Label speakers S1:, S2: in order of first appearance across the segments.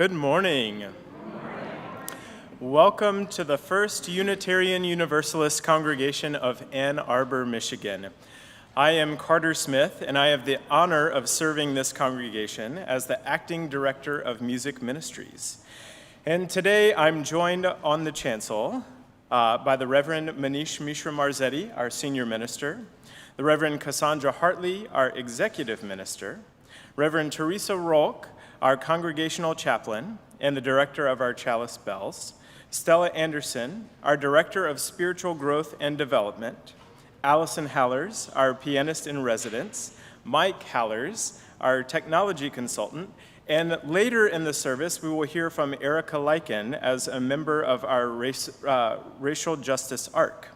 S1: Good morning. Welcome to the First Unitarian Universalist Congregation of Ann Arbor, Michigan. I am Carter Smith, and I have the honor of serving this congregation as the Acting Director of Music Ministries. And today I'm joined on the chancel by the Reverend Manish Mishra-Marzetti, our Senior Minister, the Reverend Cassandra Hartley, our Executive Minister, Reverend Theresa Rohlck, our Congregational Chaplain and the Director of our Chalice Bells, Stella Anderson, our Director of Spiritual Growth and Development, Allison Halerz, our Pianist-in-Residence, Mike Halerz, our Technology Consultant, and later in the service we will hear from Erica Lycan as a member of our Racial Justice Arc.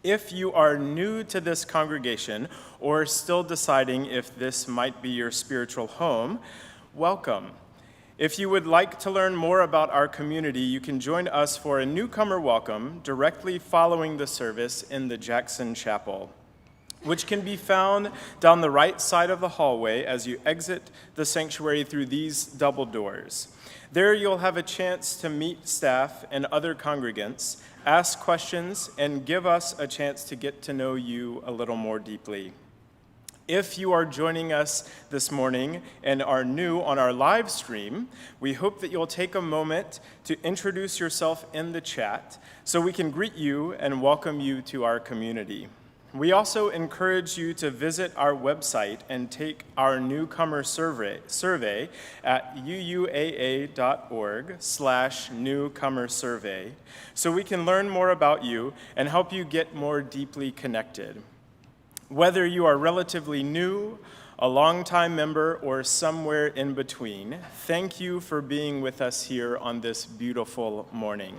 S1: If you are new to this congregation or still deciding if this might be your spiritual home, welcome. If you would like to learn more about our community, you can join us for a newcomer welcome directly following the service in the Jackson Chapel, which can be found down the right side of the hallway as you exit the sanctuary through these double doors. There you'll have a chance to meet staff and other congregants, ask questions, and give us a chance to get to know you a little more deeply. If you are joining us this morning and are new on our live stream, we hope that you'll take a moment to introduce yourself in the chat so we can greet you and welcome you to our community. We also encourage you to visit our website and take our newcomer survey at UUAA.org/newcomer survey so we can learn more about you and help you get more deeply connected. Whether you are relatively new, a longtime member, or somewhere in between, thank you for being with us here on this beautiful morning.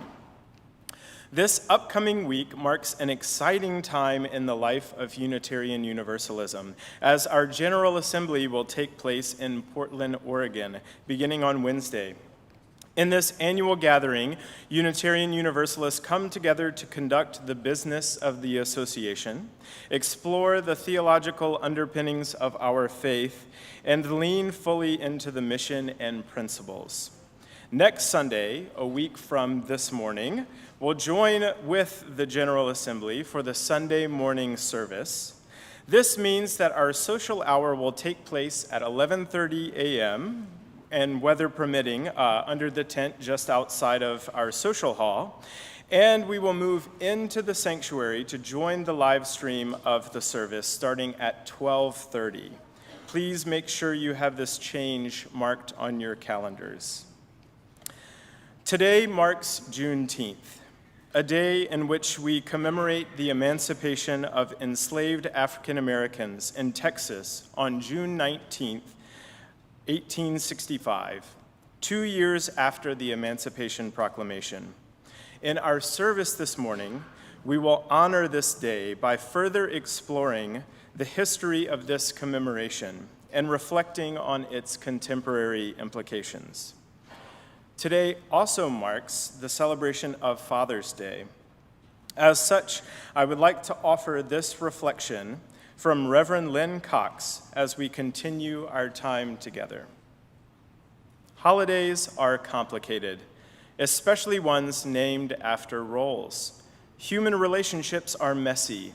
S1: This upcoming week marks an exciting time in the life of Unitarian Universalism, as our General Assembly will take place in Portland, Oregon, beginning on Wednesday. In this annual gathering, Unitarian Universalists come together to conduct the business of the association, explore the theological underpinnings of our faith, and lean fully into the mission and principles. Next Sunday, a week from this morning, we'll join with the General Assembly for the Sunday morning service. This means that our social hour will take place at 11:30 a.m., and weather permitting, under the tent just outside of our social hall. And we will move into the sanctuary to join the live stream of the service starting at 12:30. Please make sure you have this change marked on your calendars. Today marks Juneteenth, a day in which we commemorate the emancipation of enslaved African Americans in Texas on June 19th, 1865, 2 years after the Emancipation Proclamation. In our service this morning, we will honor this day by further exploring the history of this commemoration and reflecting on its contemporary implications. Today also marks the celebration of Father's Day. As such, I would like to offer this reflection from Reverend Lynn Cox as we continue our time together. Holidays are complicated, especially ones named after roles. Human relationships are messy,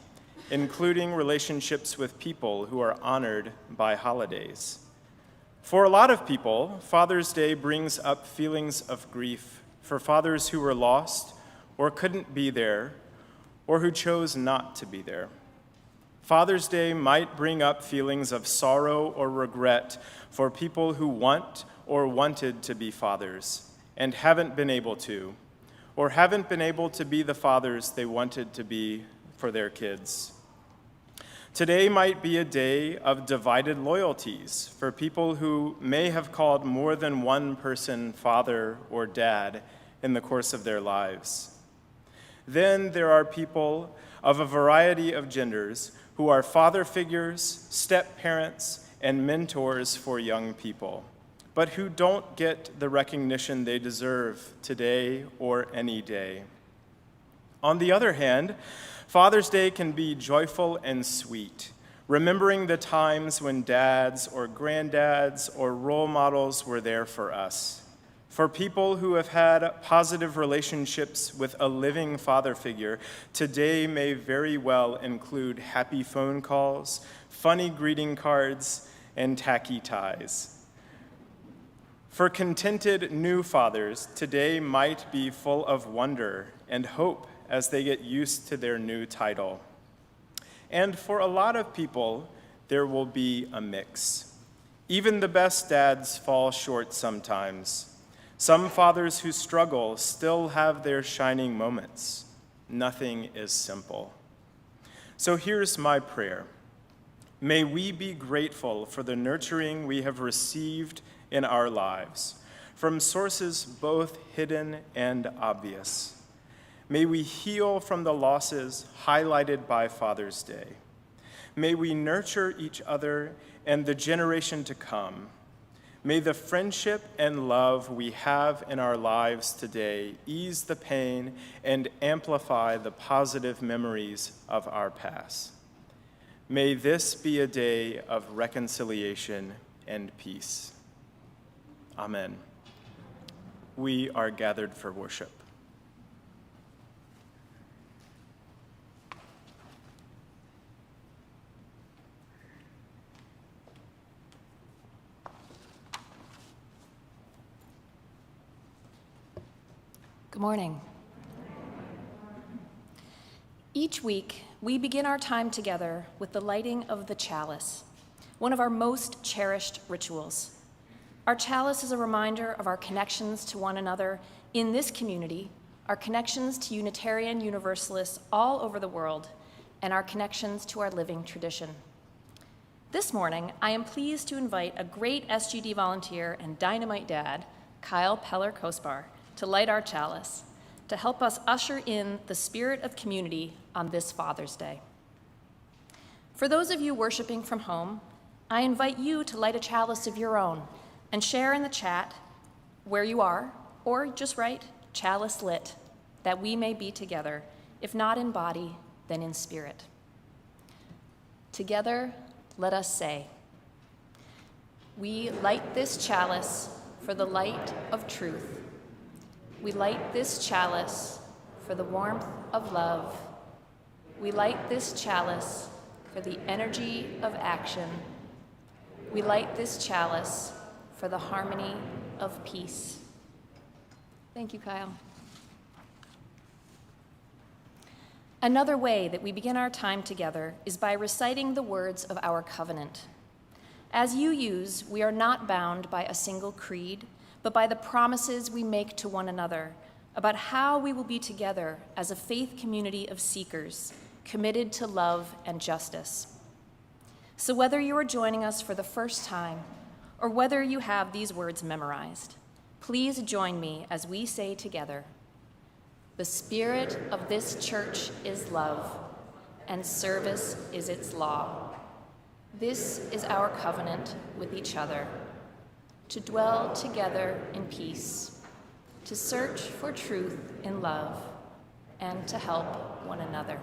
S1: including relationships with people who are honored by holidays. For a lot of people, Father's Day brings up feelings of grief for fathers who were lost or couldn't be there or who chose not to be there. Father's Day might bring up feelings of sorrow or regret for people who want or wanted to be fathers and haven't been able to, or haven't been able to be the fathers they wanted to be for their kids. Today might be a day of divided loyalties for people who may have called more than one person father or dad in the course of their lives. Then there are people of a variety of genders who are father figures, step-parents, and mentors for young people, but who don't get the recognition they deserve today or any day. On the other hand, Father's Day can be joyful and sweet, remembering the times when dads or granddads or role models were there for us. For people who have had positive relationships with a living father figure, today may very well include happy phone calls, funny greeting cards, and tacky ties. For contented new fathers, today might be full of wonder and hope as they get used to their new title. And for a lot of people, there will be a mix. Even the best dads fall short sometimes. Some fathers who struggle still have their shining moments. Nothing is simple. So here's my prayer. May we be grateful for the nurturing we have received in our lives, from sources both hidden and obvious. May we heal from the losses highlighted by Father's Day. May we nurture each other and the generation to come. May the friendship and love we have in our lives today ease the pain and amplify the positive memories of our past. May this be a day of reconciliation and peace. Amen. We are gathered for worship.
S2: Good morning. Each week, we begin our time together with the lighting of the chalice, one of our most cherished rituals. Our chalice is a reminder of our connections to one another in this community, our connections to Unitarian Universalists all over the world, and our connections to our living tradition. This morning, I am pleased to invite a great SGD volunteer and dynamite dad, Kyle Peller-Kosbar, to light our chalice, to help us usher in the spirit of community on this Father's Day. For those of you worshiping from home, I invite you to light a chalice of your own and share in the chat where you are, or just write "chalice lit," that we may be together, if not in body, then in spirit. Together, let us say, we light this chalice for the light of truth. We light this chalice for the warmth of love. We light this chalice for the energy of action. We light this chalice for the harmony of peace. Thank you, Kyle. Another way that we begin our time together is by reciting the words of our covenant. As you use, we are not bound by a single creed, but by the promises we make to one another about how we will be together as a faith community of seekers committed to love and justice. So whether you are joining us for the first time or whether you have these words memorized, please join me as we say together, "The spirit of this church is love, and service is its law. This is our covenant with each other, to dwell together in peace, to search for truth in love, and to help one another."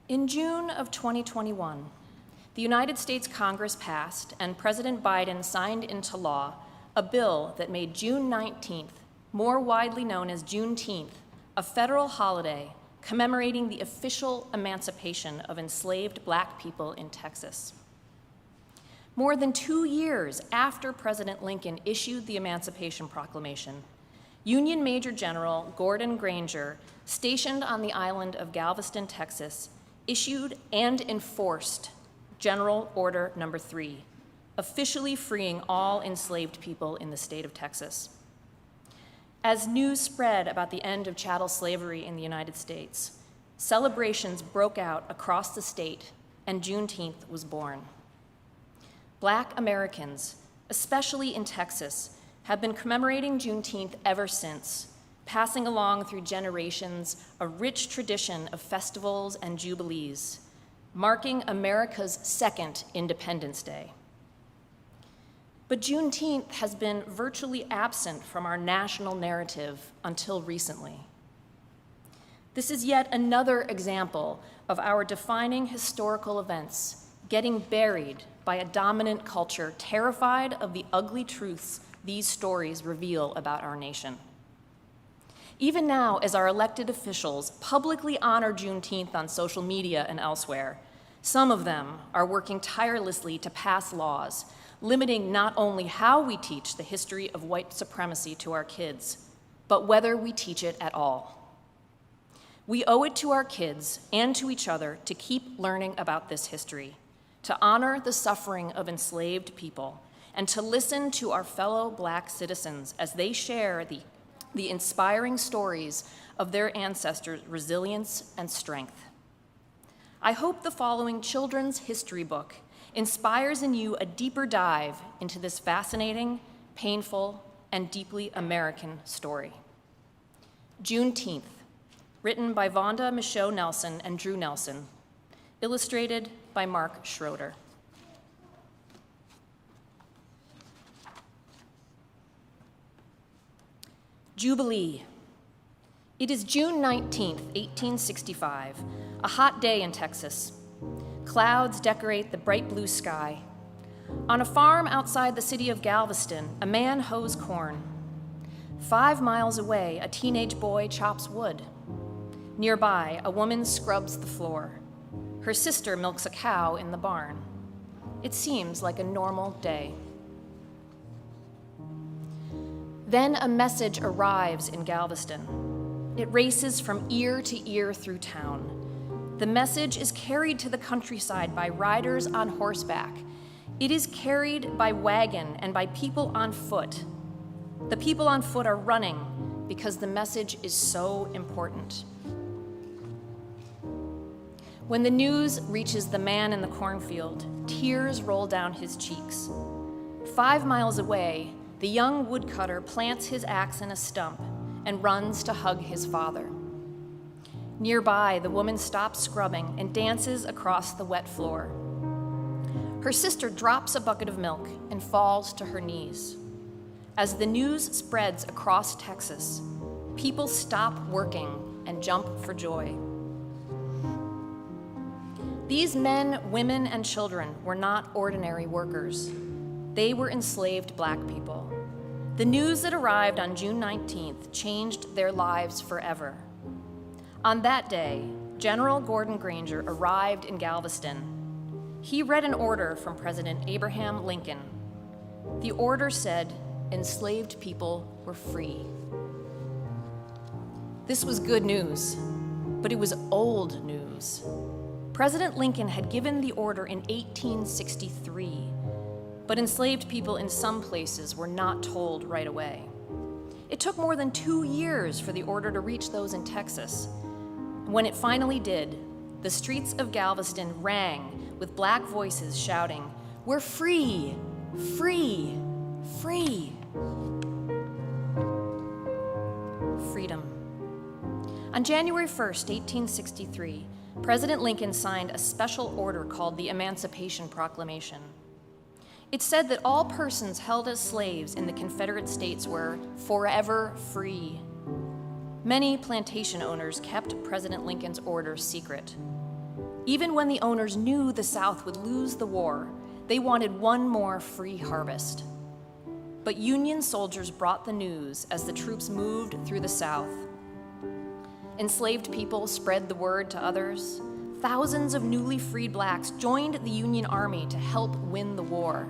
S2: In June of 2021, the United States Congress passed and President Biden signed into law a bill that made June 19th, more widely known as Juneteenth, a federal holiday commemorating the official emancipation of enslaved Black people in Texas. More than 2 years after President Lincoln issued the Emancipation Proclamation, Union Major General Gordon Granger, stationed on the island of Galveston, Texas, issued and enforced General Order No. 3, officially freeing all enslaved people in the state of Texas. As news spread about the end of chattel slavery in the United States, celebrations broke out across the state, and Juneteenth was born. Black Americans, especially in Texas, have been commemorating Juneteenth ever since, passing along through generations a rich tradition of festivals and jubilees, marking America's second Independence Day. But Juneteenth has been virtually absent from our national narrative until recently. This is yet another example of our defining historical events getting buried by a dominant culture terrified of the ugly truths these stories reveal about our nation. Even now, as our elected officials publicly honor Juneteenth on social media and elsewhere, some of them are working tirelessly to pass laws limiting not only how we teach the history of white supremacy to our kids, but whether we teach it at all. We owe it to our kids and to each other to keep learning about this history, to honor the suffering of enslaved people, and to listen to our fellow Black citizens as they share the inspiring stories of their ancestors' resilience and strength. I hope the following children's history book inspires in you a deeper dive into this fascinating, painful, and deeply American story. Juneteenth, written by Vaunda, Micheaux Nelson, and Drew Nelson, illustrated by Mark Schroeder. Jubilee. It is June 19th, 1865, a hot day in Texas. Clouds decorate the bright blue sky. On a farm outside the city of Galveston, a man hoes corn. 5 miles away, a teenage boy chops wood. Nearby, a woman scrubs the floor. Her sister milks a cow in the barn. It seems like a normal day. Then a message arrives in Galveston. It races from ear to ear through town. The message is carried to the countryside by riders on horseback. It is carried by wagon and by people on foot. The people on foot are running because the message is so important. When the news reaches the man in the cornfield, tears roll down his cheeks. 5 miles away, the young woodcutter plants his axe in a stump and runs to hug his father. Nearby, the woman stops scrubbing and dances across the wet floor. Her sister drops a bucket of milk and falls to her knees. As the news spreads across Texas, people stop working and jump for joy. These men, women, and children were not ordinary workers. They were enslaved Black people. The news that arrived on June 19th changed their lives forever. On that day, General Gordon Granger arrived in Galveston. He read an order from President Abraham Lincoln. The order said, enslaved people were free. This was good news, but it was old news. President Lincoln had given the order in 1863, but enslaved people in some places were not told right away. It took more than 2 years for the order to reach those in Texas. When it finally did, the streets of Galveston rang with Black voices shouting, "We're free, free, free." Freedom. On January 1st, 1863, President Lincoln signed a special order called the Emancipation Proclamation. It said that all persons held as slaves in the Confederate States were forever free. Many plantation owners kept President Lincoln's order secret. Even when the owners knew the South would lose the war, they wanted one more free harvest. But Union soldiers brought the news as the troops moved through the South. Enslaved people spread the word to others. Thousands of newly freed Blacks joined the Union Army to help win the war.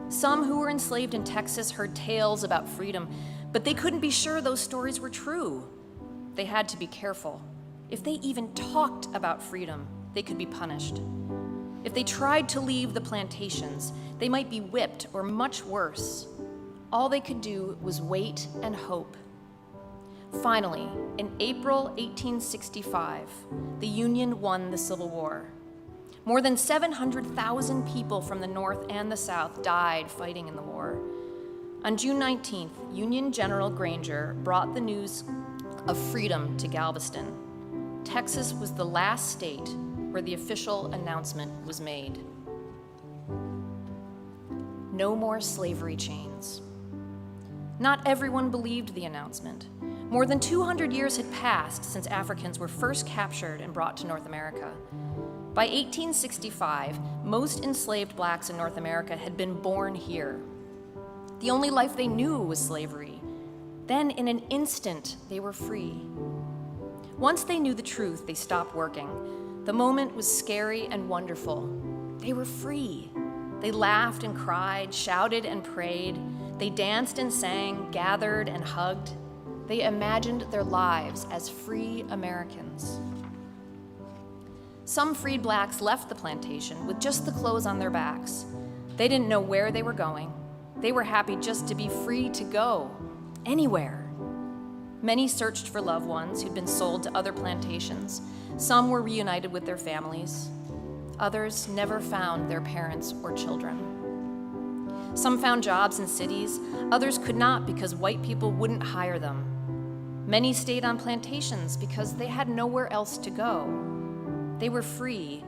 S2: Some who were enslaved in Texas heard tales about freedom, but they couldn't be sure those stories were true. They had to be careful. If they even talked about freedom, they could be punished. If they tried to leave the plantations, they might be whipped or much worse. All they could do was wait and hope. Finally, in April 1865, the Union won the Civil War. More than 700,000 people from the North and the South died fighting in the war. On June 19th, Union General Granger brought the news of freedom to Galveston. Texas was the last state where the official announcement was made. No more slavery chains. Not everyone believed the announcement. More than 200 years had passed since Africans were first captured and brought to North America. By 1865, most enslaved blacks in North America had been born here. The only life they knew was slavery. Then, in an instant, they were free. Once they knew the truth, they stopped working. The moment was scary and wonderful. They were free. They laughed and cried, shouted and prayed. They danced and sang, gathered and hugged. They imagined their lives as free Americans. Some freed blacks left the plantation with just the clothes on their backs. They didn't know where they were going. They were happy just to be free to go anywhere. Many searched for loved ones who'd been sold to other plantations. Some were reunited with their families. Others never found their parents or children. Some found jobs in cities. Others could not because white people wouldn't hire them. Many stayed on plantations because they had nowhere else to go. They were free,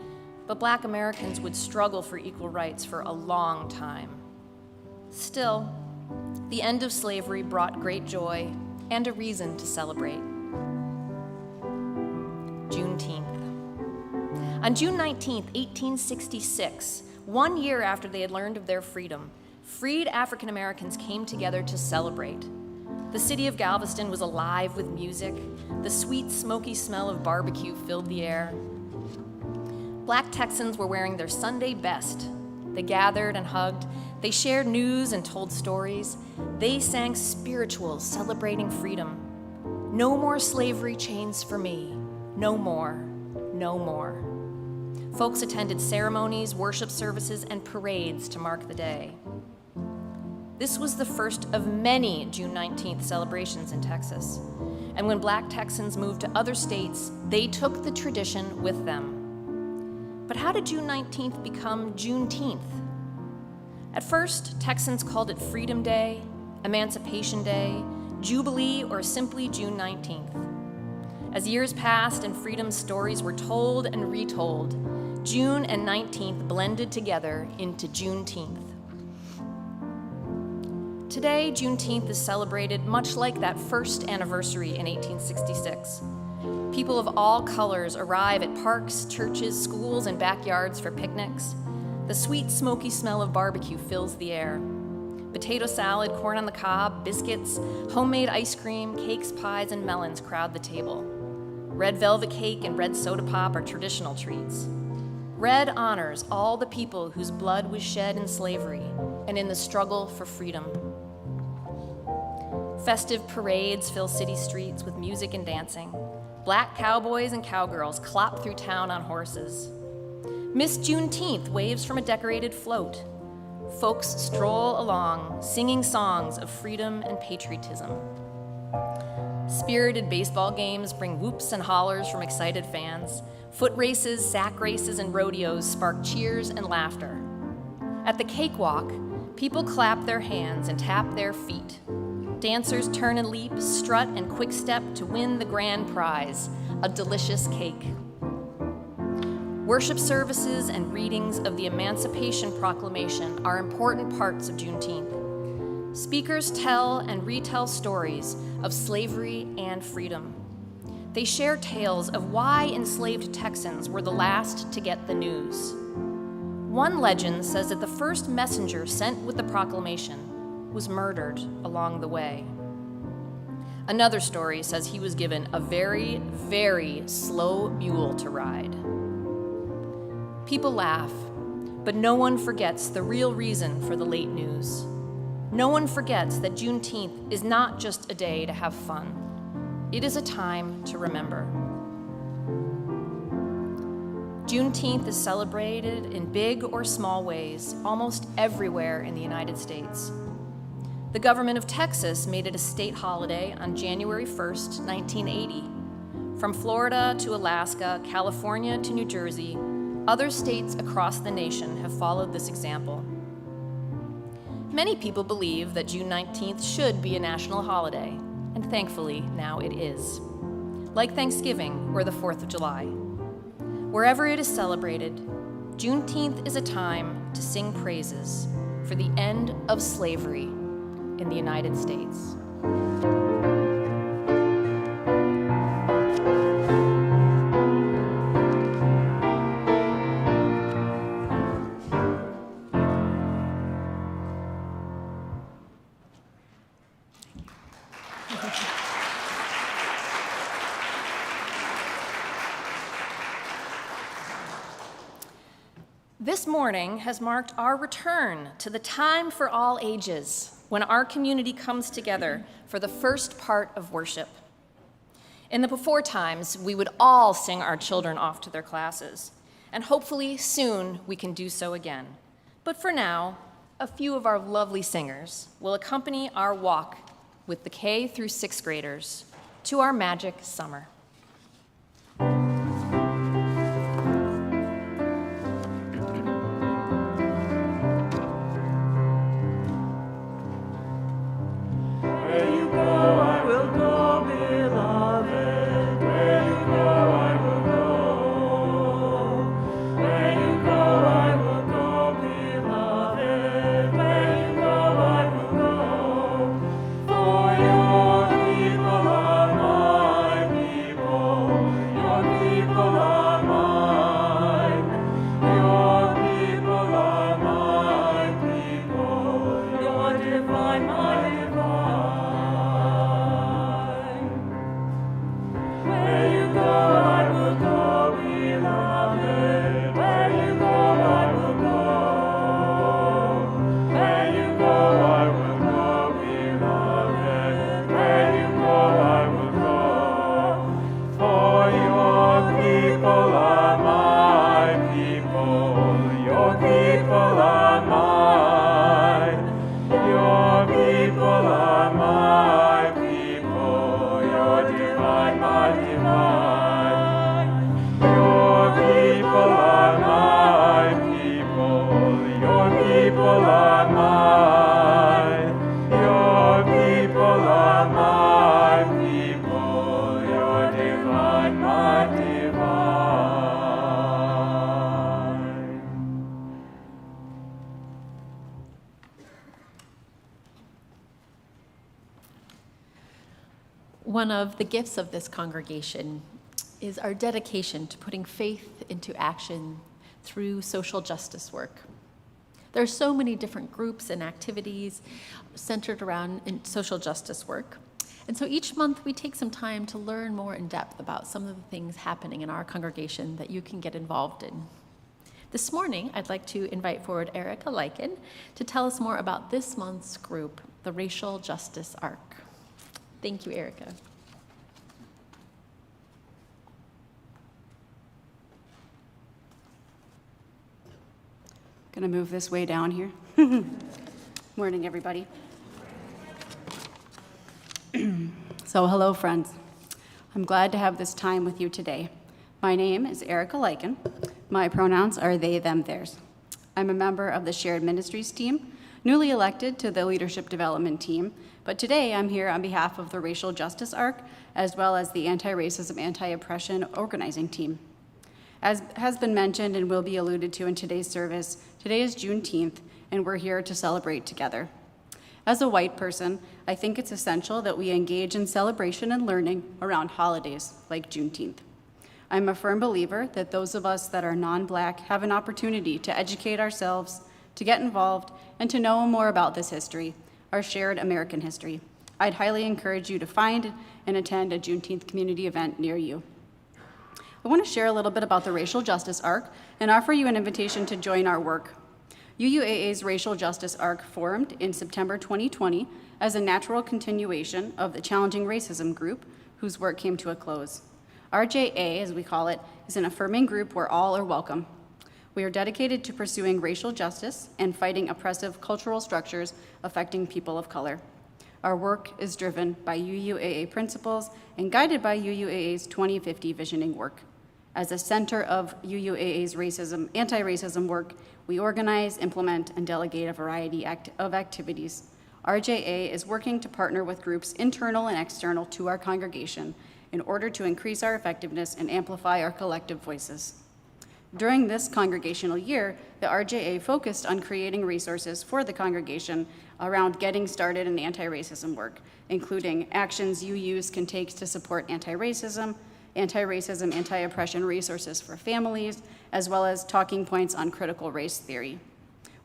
S2: but Black Americans would struggle for equal rights for a long time. Still, the end of slavery brought great joy and a reason to celebrate. Juneteenth. On June 19, 1866, 1 year after they had learned of their freedom, freed African Americans came together to celebrate. The city of Galveston was alive with music. The sweet, smoky smell of barbecue filled the air. Black Texans were wearing their Sunday best. They gathered and hugged. They shared news and told stories. They sang spirituals celebrating freedom. No more slavery chains for me. No more, no more. Folks attended ceremonies, worship services, and parades to mark the day. This was the first of many June 19th celebrations in Texas. And when Black Texans moved to other states, they took the tradition with them. But how did June 19th become Juneteenth? At first, Texans called it Freedom Day, Emancipation Day, Jubilee, or simply June 19th. As years passed and freedom's stories were told and retold, June and 19th blended together into Juneteenth. Today, Juneteenth is celebrated much like that first anniversary in 1866. People of all colors arrive at parks, churches, schools, and backyards for picnics. The sweet, smoky smell of barbecue fills the air. Potato salad, corn on the cob, biscuits, homemade ice cream, cakes, pies, and melons crowd the table. Red velvet cake and red soda pop are traditional treats. Red honors all the people whose blood was shed in slavery and in the struggle for freedom. Festive parades fill city streets with music and dancing. Black cowboys and cowgirls clop through town on horses. Miss Juneteenth waves from a decorated float. Folks stroll along, singing songs of freedom and patriotism. Spirited baseball games bring whoops and hollers from excited fans. Foot races, sack races, and rodeos spark cheers and laughter. At the cakewalk, people clap their hands and tap their feet. Dancers turn and leap, strut, and quick step to win the grand prize, a delicious cake. Worship services and readings of the Emancipation Proclamation are important parts of Juneteenth. Speakers tell and retell stories of slavery and freedom. They share tales of why enslaved Texans were the last to get the news. One legend says that the first messenger sent with the proclamation was murdered along the way. Another story says he was given a very, very slow mule to ride. People laugh, but no one forgets the real reason for the late news. No one forgets that Juneteenth is not just a day to have fun. It is a time to remember. Juneteenth is celebrated in big or small ways almost everywhere in the United States. The government of Texas made it a state holiday on January 1st, 1980. From Florida to Alaska, California to New Jersey, other states across the nation have followed this example. Many people believe that June 19th should be a national holiday, and thankfully, now it is. Like Thanksgiving or the 4th of July. Wherever it is celebrated, Juneteenth is a time to sing praises for the end of slavery in the United States. This morning has marked our return to the time for all ages, when our community comes together for the first part of worship. In the before times, we would all sing our children off to their classes, and hopefully soon we can do so again. But for now, a few of our lovely singers will accompany our walk with the K through 6th graders to our magic summer.
S3: One of the gifts of this congregation is our dedication to putting faith into action through social justice work. There are so many different groups and activities centered around social justice work. And so each month we take some time to learn more in depth about some of the things happening in our congregation that you can get involved in. This morning, I'd like to invite forward Erica Lyken to tell us more about this month's group, the Racial Justice Arc. Thank you, Erica.
S4: Gonna move this way down here. Morning, everybody. So hello, friends. I'm glad to have this time with you today. My name is Erica Lyken. My pronouns are they, them, theirs. I'm a member of the Shared Ministries team, newly elected to the Leadership Development team, but today I'm here on behalf of the Racial Justice Arc, as well as the Anti-Racism, Anti-Oppression Organizing team. As has been mentioned and will be alluded to in today's service, today is Juneteenth, and we're here to celebrate together. As a white person, I think it's essential that we engage in celebration and learning around holidays like Juneteenth. I'm a firm believer that those of us that are non-Black have an opportunity to educate ourselves, to get involved, and to know more about this history, our shared American history. I'd highly encourage you to find and attend a Juneteenth community event near you. I want to share a little bit about the Racial Justice Arc and offer you an invitation to join our work. UUAA's Racial Justice Arc formed in September 2020 as a natural continuation of the Challenging Racism group, whose work came to a close. RJA, as we call it, is an affirming group where all are welcome. We are dedicated to pursuing racial justice and fighting oppressive cultural structures affecting people of color. Our work is driven by UUAA principles and guided by UUAA's 2050 visioning work. As a center of UUAA's anti-racism work, we organize, implement, and delegate a variety of activities. RJA is working to partner with groups internal and external to our congregation in order to increase our effectiveness and amplify our collective voices. During this congregational year, the RJA focused on creating resources for the congregation around getting started in anti-racism work, including actions UUs can take to support anti-racism, anti-oppression resources for families, as well as talking points on critical race theory.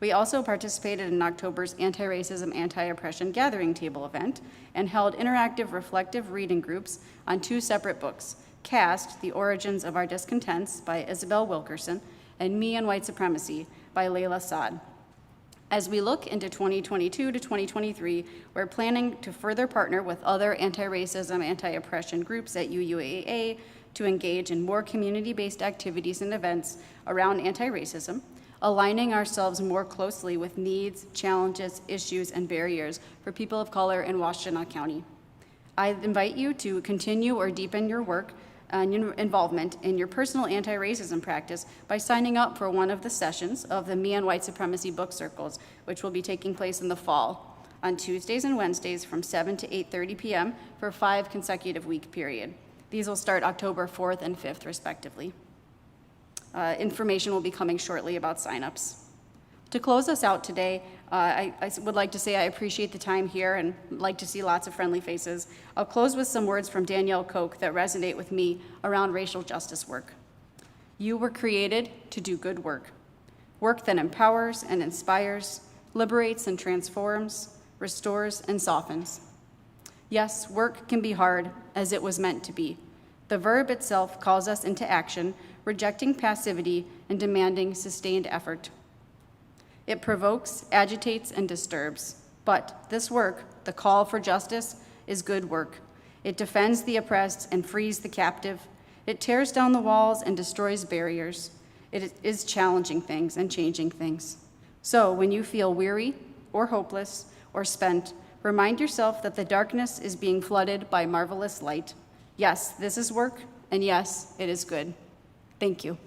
S4: We also participated in October's Anti-Racism, Anti-Oppression Gathering Table event and held interactive reflective reading groups on 2 separate books, Cast, The Origins of Our Discontents by Isabel Wilkerson, and Me and White Supremacy by Layla Saad. As we look into 2022 to 2023, we're planning to further partner with other anti-racism, anti-oppression groups at UUAA to engage in more community-based activities and events around anti-racism, aligning ourselves more closely with needs, challenges, issues, and barriers for people of color in Washtenaw County. I invite you to continue or deepen your work and your involvement in your personal anti-racism practice by signing up for one of the sessions of the Me and White Supremacy book circles, which will be taking place in the fall on Tuesdays and Wednesdays from 7 to 8:30 p.m. for a 5 consecutive week period. These will start October 4th and 5th, respectively. Information will be coming shortly about signups. To close us out today, I would like to say I appreciate the time here and like to see lots of friendly faces. I'll close with some words from Danielle Koch that resonate with me around racial justice work. You were created to do good work, work that empowers and inspires, liberates and transforms, restores and softens. Yes, work can be hard, as it was meant to be. The verb itself calls us into action, rejecting passivity and demanding sustained effort. It provokes, agitates, and disturbs. But this work, the call for justice, is good work. It defends the oppressed and frees the captive. It tears down the walls and destroys barriers. It is challenging things and changing things. So when you feel weary or hopeless or spent, remind yourself that the darkness is being flooded by marvelous light. Yes, this is work, and yes, it is good. Thank you.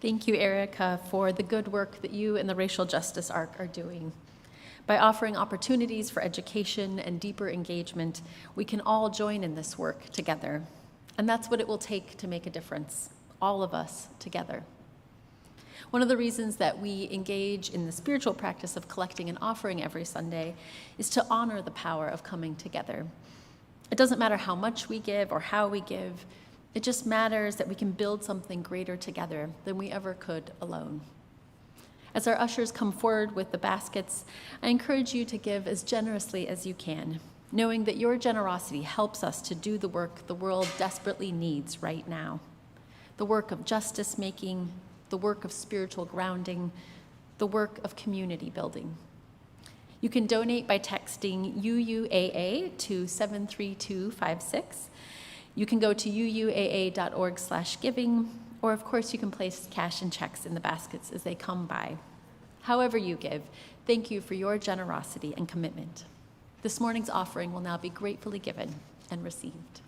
S3: Thank you, Erica, for the good work that you and the Racial Justice Arc are doing. By offering opportunities for education and deeper engagement, we can all join in this work together. And that's what it will take to make a difference, all of us together. One of the reasons that we engage in the spiritual practice of collecting and offering every Sunday is to honor the power of coming together. It doesn't matter how much we give or how we give. It just matters that we can build something greater together than we ever could alone. As our ushers come forward with the baskets, I encourage you to give as generously as you can, knowing that your generosity helps us to do the work the world desperately needs right now. The work of justice making, the work of spiritual grounding, the work of community building. You can donate by texting UUAA to 73256. You can go to uuaa.org/giving, or of course you can place cash and checks in the baskets as they come by. However you give, thank you for your generosity and commitment. This morning's offering will now be gratefully given and received.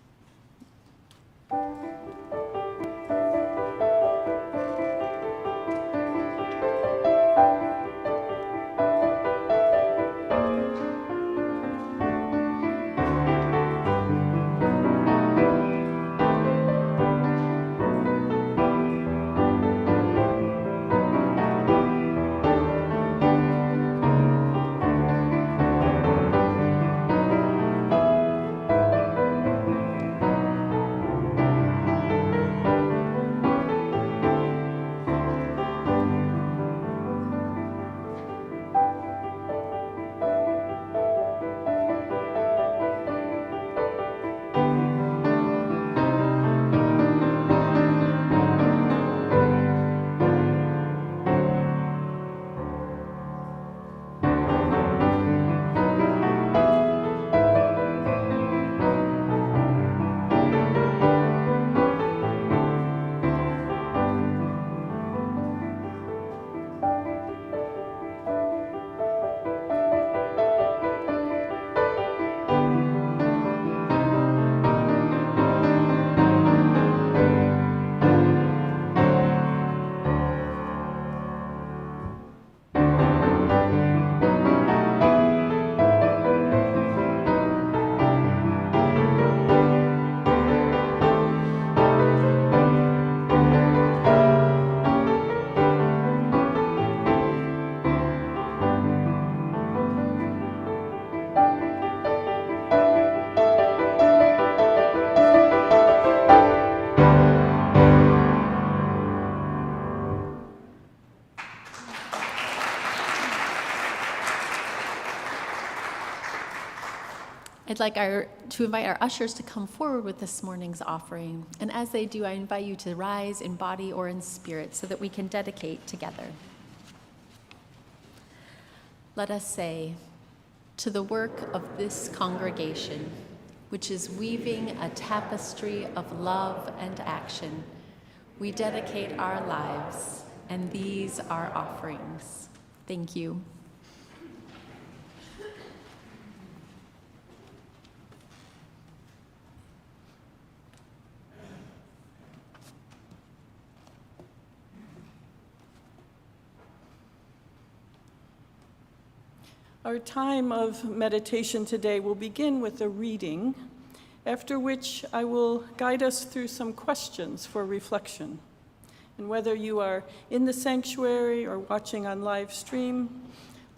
S3: I'd like to invite our ushers to come forward with this morning's offering. And as they do, I invite you to rise in body or in spirit so that we can dedicate together. Let us say, to the work of this congregation, which is weaving a tapestry of love and action, we dedicate our lives, and these are offerings. Thank you.
S5: Our time of meditation today will begin with a reading, after which I will guide us through some questions for reflection. And whether you are in the sanctuary or watching on live stream,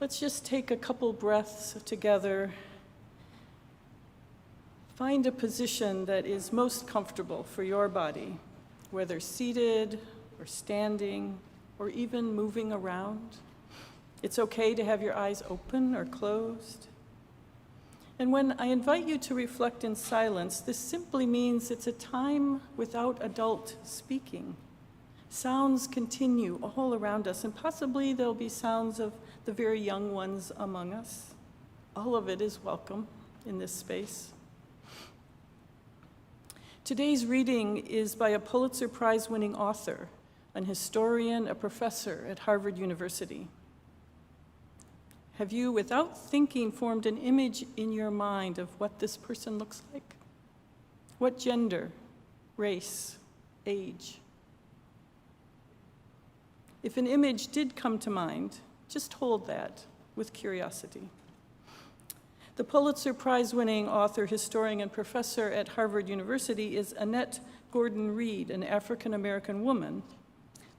S5: let's just take a couple breaths together. Find a position that is most comfortable for your body, whether seated or standing or even moving around. It's okay to have your eyes open or closed. And when I invite you to reflect in silence, this simply means it's a time without adult speaking. Sounds continue all around us, and possibly there'll be sounds of the very young ones among us. All of it is welcome in this space. Today's reading is by a Pulitzer Prize-winning author, an historian, a professor at Harvard University. Have you, without thinking, formed an image in your mind of what this person looks like? What gender, race, age? If an image did come to mind, just hold that with curiosity. The Pulitzer Prize-winning author, historian, and professor at Harvard University is Annette Gordon Reed, an African-American woman.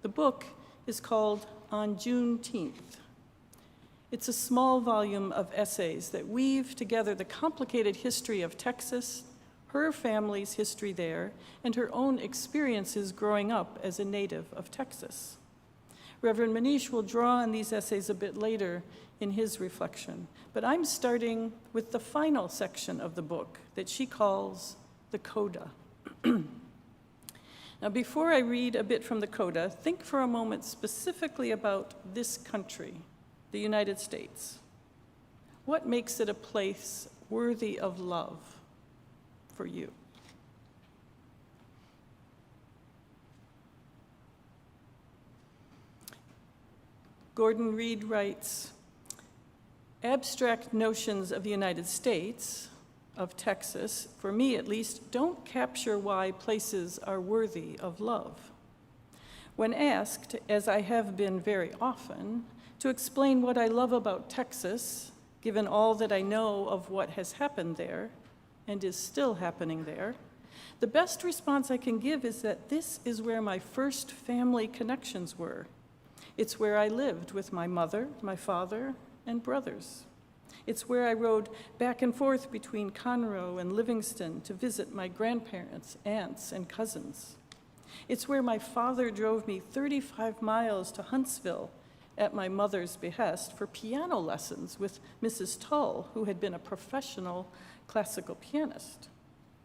S5: The book is called On Juneteenth. It's a small volume of essays that weave together the complicated history of Texas, her family's history there, and her own experiences growing up as a native of Texas. Reverend Manish will draw on these essays a bit later in his reflection, but I'm starting with the final section of the book that she calls the coda. Now, before I read a bit from the coda, think for a moment specifically about this country, the United States. What makes it a place worthy of love for you? Gordon Reed writes, abstract notions of the United States, of Texas, for me at least, don't capture why places are worthy of love. When asked, as I have been very often, to explain what I love about Texas, given all that I know of what has happened there and is still happening there, the best response I can give is that this is where my first family connections were. It's where I lived with my mother, my father, and brothers. It's where I rode back and forth between Conroe and Livingston to visit my grandparents, aunts, and cousins. It's where my father drove me 35 miles to Huntsville at my mother's behest for piano lessons with Mrs. Tull, who had been a professional classical pianist.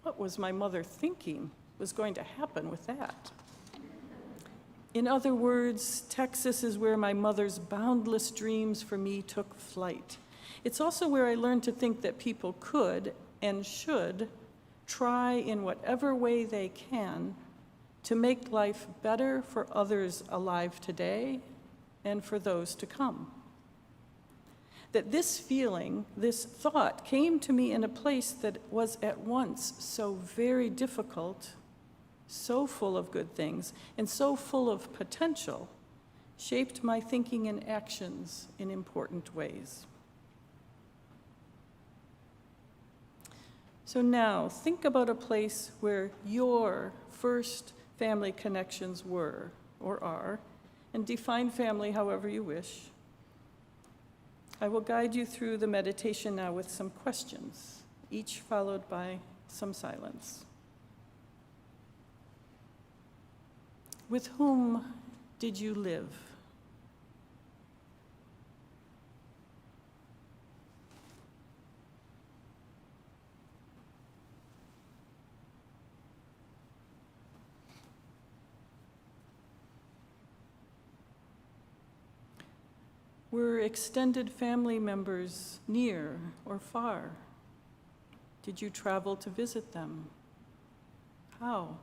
S5: What was my mother thinking was going to happen with that? In other words, Texas is where my mother's boundless dreams for me took flight. It's also where I learned to think that people could and should try in whatever way they can to make life better for others alive today and for those to come. That this feeling, this thought, came to me in a place that was at once so very difficult, so full of good things, and so full of potential, shaped my thinking and actions in important ways. So now, think about a place where your first family connections were or are, and define family however you wish. I will guide you through the meditation now with some questions, each followed by some silence. With whom did you live? Were extended family members near or far? Did you travel to visit them? How?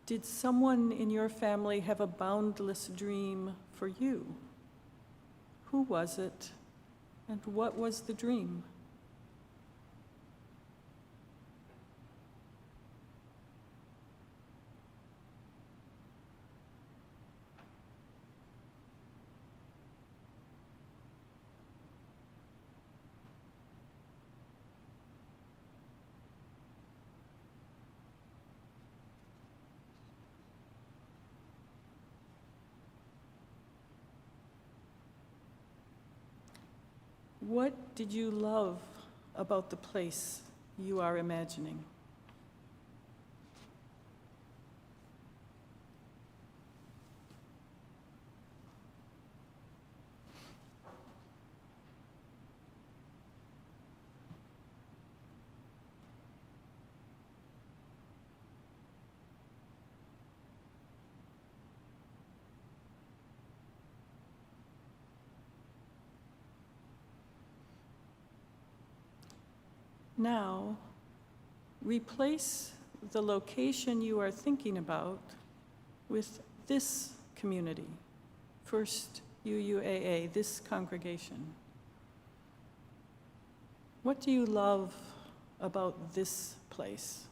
S5: Did someone in your family have a boundless dream for you? Who was it, and what was the dream? What did you love about the place you are imagining? Now, replace the location you are thinking about with this community, First UUAA, this congregation. What do you love about this place?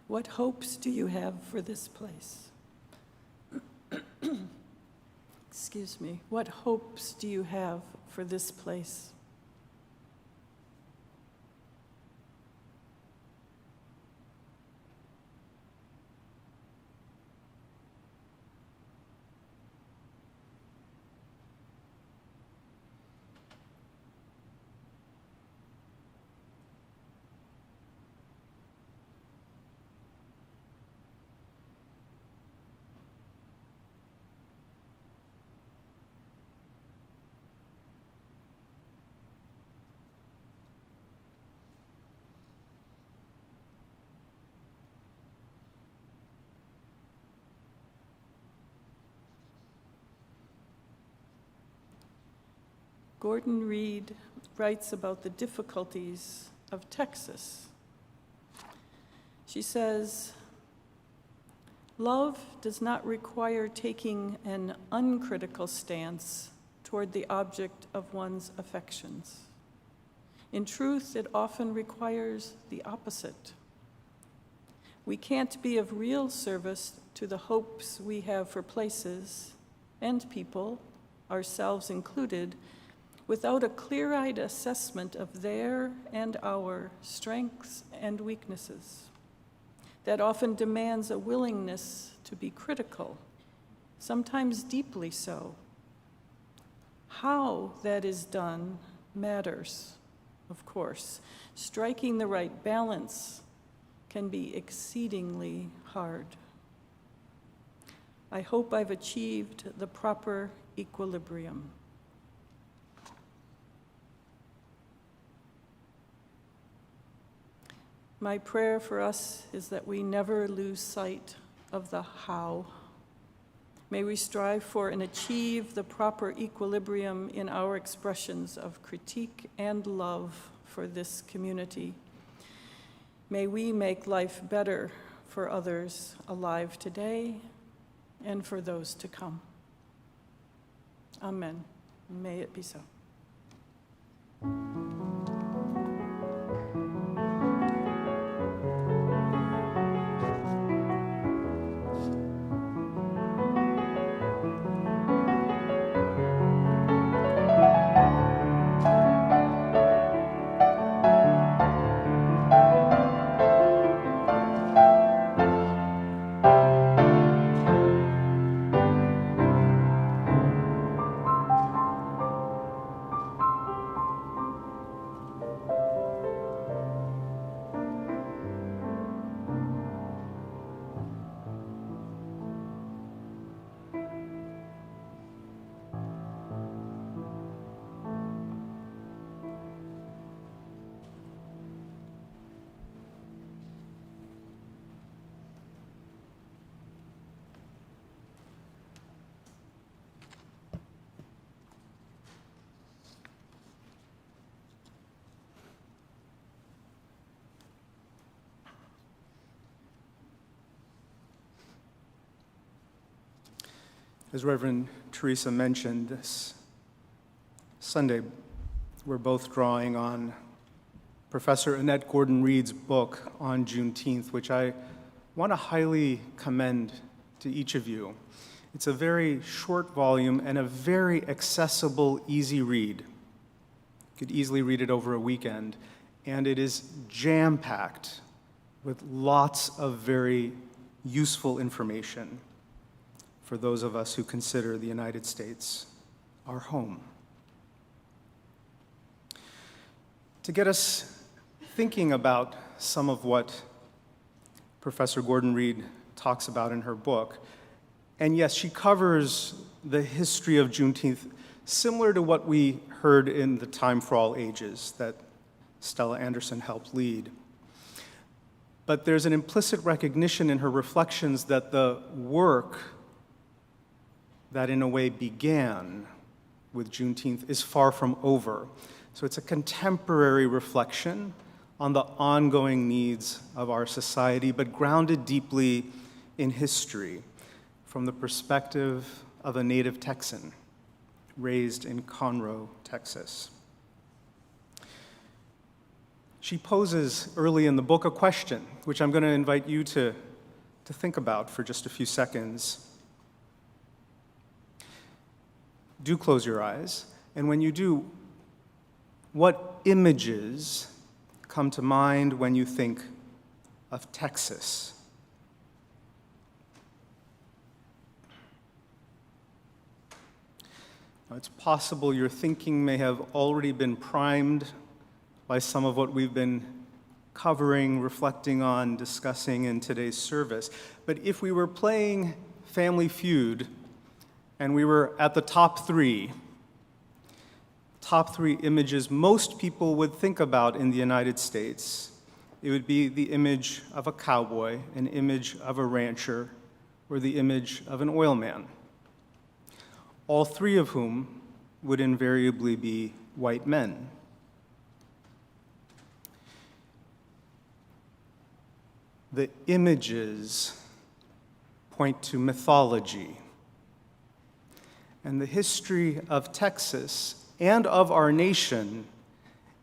S5: What hopes do you have for this place? Excuse me. What hopes do you have for this place? Gordon Reed writes about the difficulties of Texas. She says, "Love does not require taking an uncritical stance toward the object of one's affections. In truth, it often requires the opposite. We can't be of real service to the hopes we have for places and people, ourselves included, without a clear-eyed assessment of their and our strengths and weaknesses. That often demands a willingness to be critical, sometimes deeply so. How that is done matters, of course. Striking the right balance can be exceedingly hard. I hope I've achieved the proper equilibrium." My prayer for us is that we never lose sight of the how. May we strive for and achieve the proper equilibrium in our expressions of critique and love for this community. May we make life better for others alive today and for those to come. Amen. May it be so.
S6: As Reverend Theresa mentioned, this Sunday we're both drawing on Professor Annette Gordon-Reed's book on Juneteenth, which I want to highly commend to each of you. It's a very short volume and a very accessible, easy read. You could easily read it over a weekend, and it is jam-packed with lots of very useful information for those of us who consider the United States our home. To get us thinking about some of what Professor Gordon-Reed talks about in her book, and yes, she covers the history of Juneteenth similar to what we heard in the Time for All Ages that Stella Anderson helped lead. But there's an implicit recognition in her reflections that the work that in a way began with Juneteenth is far from over. So it's a contemporary reflection on the ongoing needs of our society, but grounded deeply in history from the perspective of a native Texan raised in Conroe, Texas. She poses early in the book a question, which I'm going to invite you to think about for just a few seconds. Do close your eyes, and when you do, what images come to mind when you think of Texas? Now, it's possible your thinking may have already been primed by some of what we've been covering, reflecting on, discussing in today's service. But if we were playing Family Feud, and we were at the top three images most people would think about in the United States, it would be the image of a cowboy, an image of a rancher, or the image of an oil man, all three of whom would invariably be white men. The images point to mythology. And the history of Texas and of our nation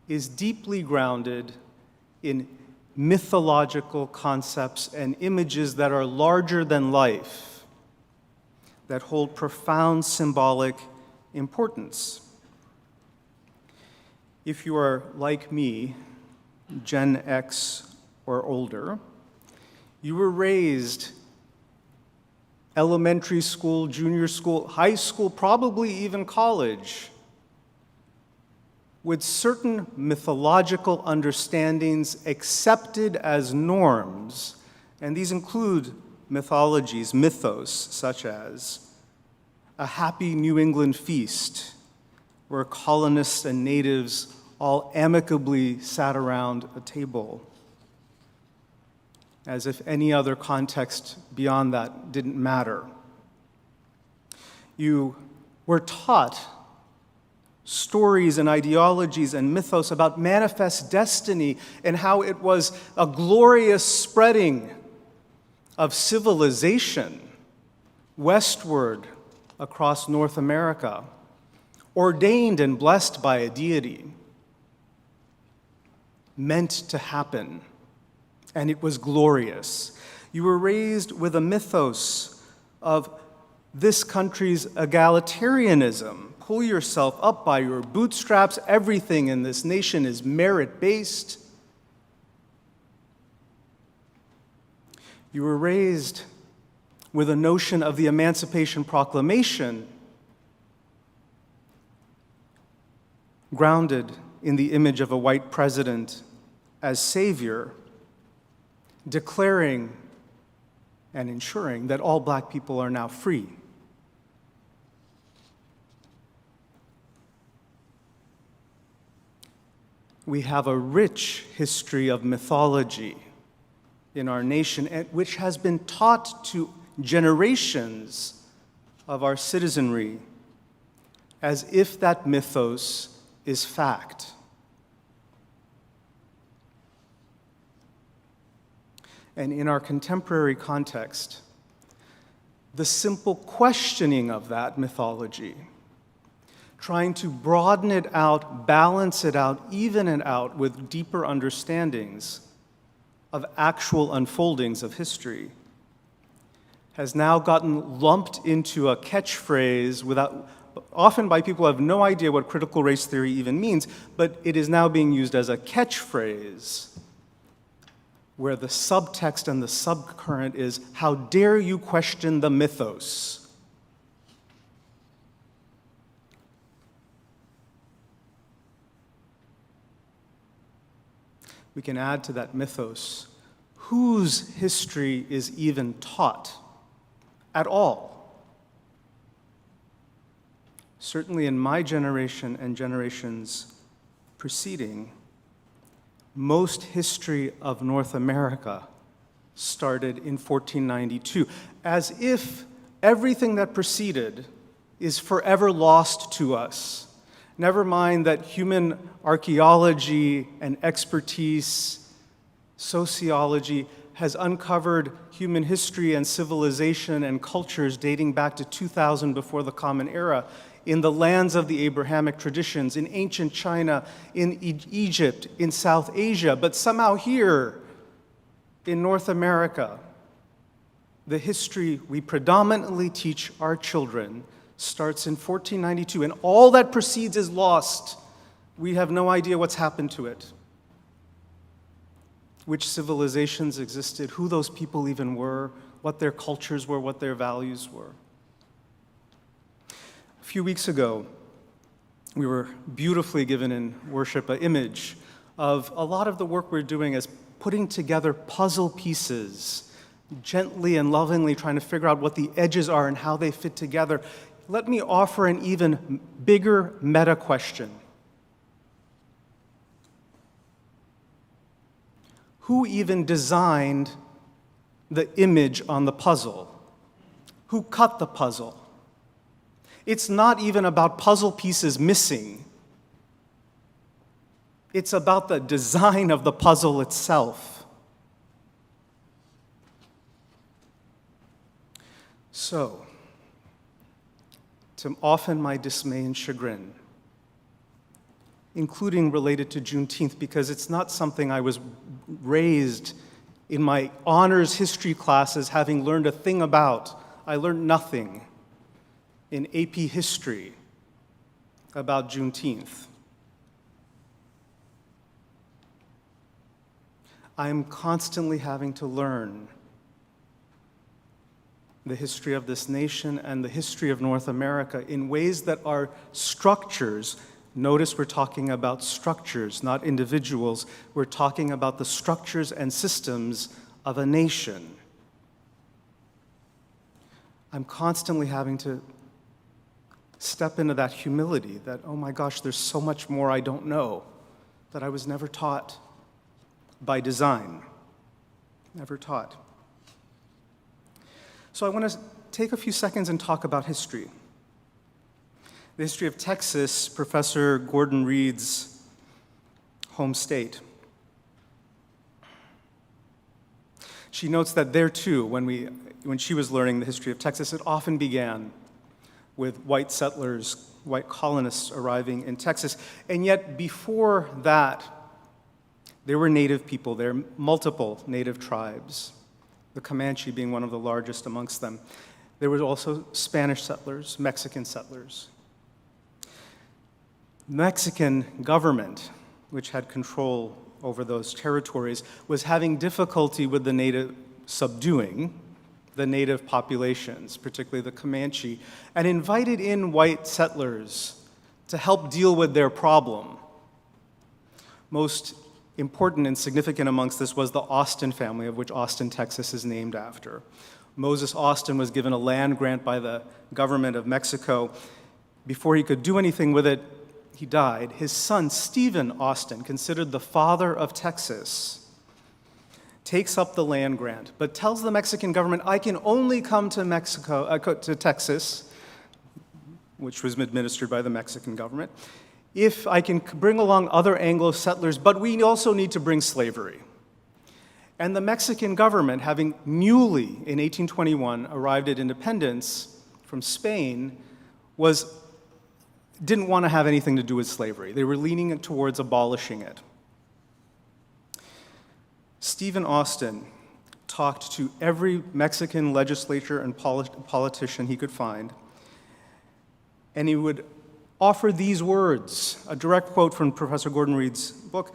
S6: is deeply grounded in mythological concepts and images that are larger than life, that hold profound symbolic importance. If you are like me, Gen X or older, you were raised elementary school, junior school, high school, probably even college, with certain mythological understandings accepted as norms, and these include mythologies, mythos, such as a happy New England feast, where colonists and natives all amicably sat around a table, as if any other context beyond that didn't matter. You were taught stories and ideologies and mythos about manifest destiny and how it was a glorious spreading of civilization westward across North America, ordained and blessed by a deity, meant to happen, and it was glorious. You were raised with a mythos of this country's egalitarianism. Pull yourself up by your bootstraps. Everything in this nation is merit-based. You were raised with a notion of the Emancipation Proclamation grounded in the image of a white president as savior, declaring and ensuring that all black people are now free. We have a rich history of mythology in our nation, which has been taught to generations of our citizenry as if that mythos is fact. And in our contemporary context, the simple questioning of that mythology, trying to broaden it out, balance it out, even it out with deeper understandings of actual unfoldings of history, has now gotten lumped into a catchphrase often by people who have no idea what critical race theory even means, but it is now being used as a catchphrase where the subtext and the subcurrent is, how dare you question the mythos? We can add to that mythos whose history is even taught at all. Certainly in my generation and generations preceding, most history of North America started in 1492, as if everything that preceded is forever lost to us. Never mind that human archaeology and expertise, sociology, has uncovered human history and civilization and cultures dating back to 2000 before the Common Era, in the lands of the Abrahamic traditions, in ancient China, in Egypt, in South Asia, but somehow here in North America, the history we predominantly teach our children starts in 1492, and all that precedes is lost. We have no idea what's happened to it, which civilizations existed, who those people even were, what their cultures were, what their values were. A few weeks ago, we were beautifully given in worship an image of a lot of the work we're doing as putting together puzzle pieces, gently and lovingly trying to figure out what the edges are and how they fit together. Let me offer an even bigger meta question. Who even designed the image on the puzzle? Who cut the puzzle? It's not even about puzzle pieces missing. It's about the design of the puzzle itself. So, to often my dismay and chagrin, including related to Juneteenth, because it's not something I was raised in my honors history classes having learned a thing about. I learned nothing in AP history about Juneteenth. I am constantly having to learn the history of this nation and the history of North America in ways that are structures. Notice we're talking about structures, not individuals. We're talking about the structures and systems of a nation. I'm constantly having to step into that humility that, oh my gosh, there's so much more I don't know that I was never taught by design. Never taught. So I want to take a few seconds and talk about history. The history of Texas, Professor Gordon Reed's home state. She notes that there too, when she was learning the history of Texas, it often began with white settlers, white colonists arriving in Texas. And yet before that, there were native people there, multiple native tribes, the Comanche being one of the largest amongst them. There were also Spanish settlers, Mexican settlers. Mexican government, which had control over those territories, was having difficulty with the native subduing the native populations, particularly the Comanche, and invited in white settlers to help deal with their problem. Most important and significant amongst this was the Austin family, of which Austin, Texas is named after. Moses Austin was given a land grant by the government of Mexico. Before he could do anything with it, he died. His son, Stephen Austin, considered the father of Texas, takes up the land grant, but tells the Mexican government, I can only come to to Texas, which was administered by the Mexican government, if I can bring along other Anglo settlers, but we also need to bring slavery. And the Mexican government, having newly, in 1821, arrived at independence from Spain, didn't want to have anything to do with slavery. They were leaning towards abolishing it. Stephen Austin talked to every Mexican legislator and politician he could find, and he would offer these words, a direct quote from Professor Gordon Reed's book,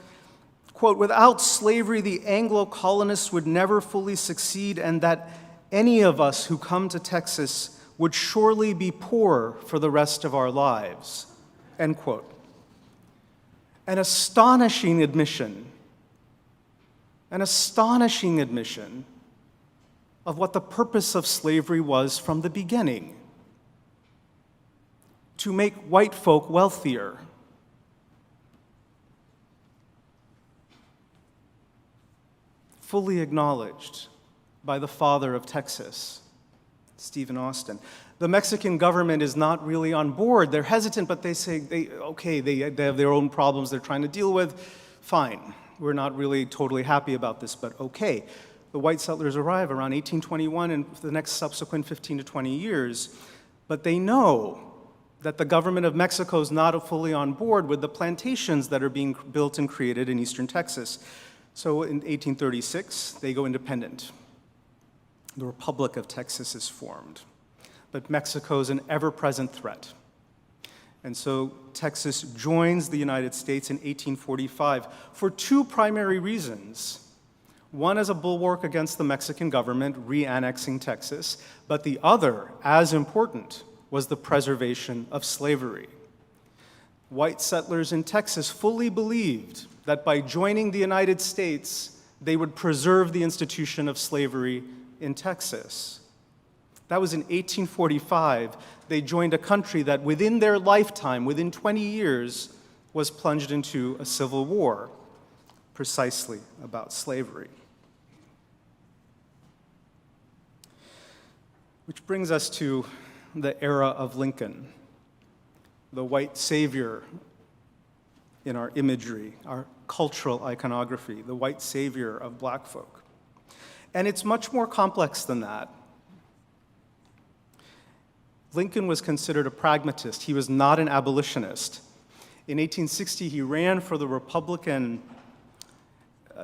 S6: quote, without slavery, the Anglo colonists would never fully succeed, and that any of us who come to Texas would surely be poor for the rest of our lives, end quote. An astonishing admission of what the purpose of slavery was from the beginning: to make white folk wealthier. Fully acknowledged by the father of Texas, Stephen Austin. The Mexican government is not really on board. They're hesitant, but they say, they have their own problems they're trying to deal with. Fine. We're not really totally happy about this, but okay. The white settlers arrive around 1821 and for the next subsequent 15 to 20 years, but they know that the government of Mexico is not fully on board with the plantations that are being built and created in eastern Texas. So in 1836, they go independent. The Republic of Texas is formed, but Mexico is an ever-present threat. And so Texas joins the United States in 1845 for two primary reasons. One as a bulwark against the Mexican government re-annexing Texas, but the other, as important, was the preservation of slavery. White settlers in Texas fully believed that by joining the United States, they would preserve the institution of slavery in Texas. That was in 1845. They joined a country that within their lifetime, within 20 years, was plunged into a civil war, precisely about slavery. Which brings us to the era of Lincoln, the white savior in our imagery, our cultural iconography, the white savior of black folk. And it's much more complex than that. Lincoln was considered a pragmatist. He was not an abolitionist. In 1860, he ran for the Republican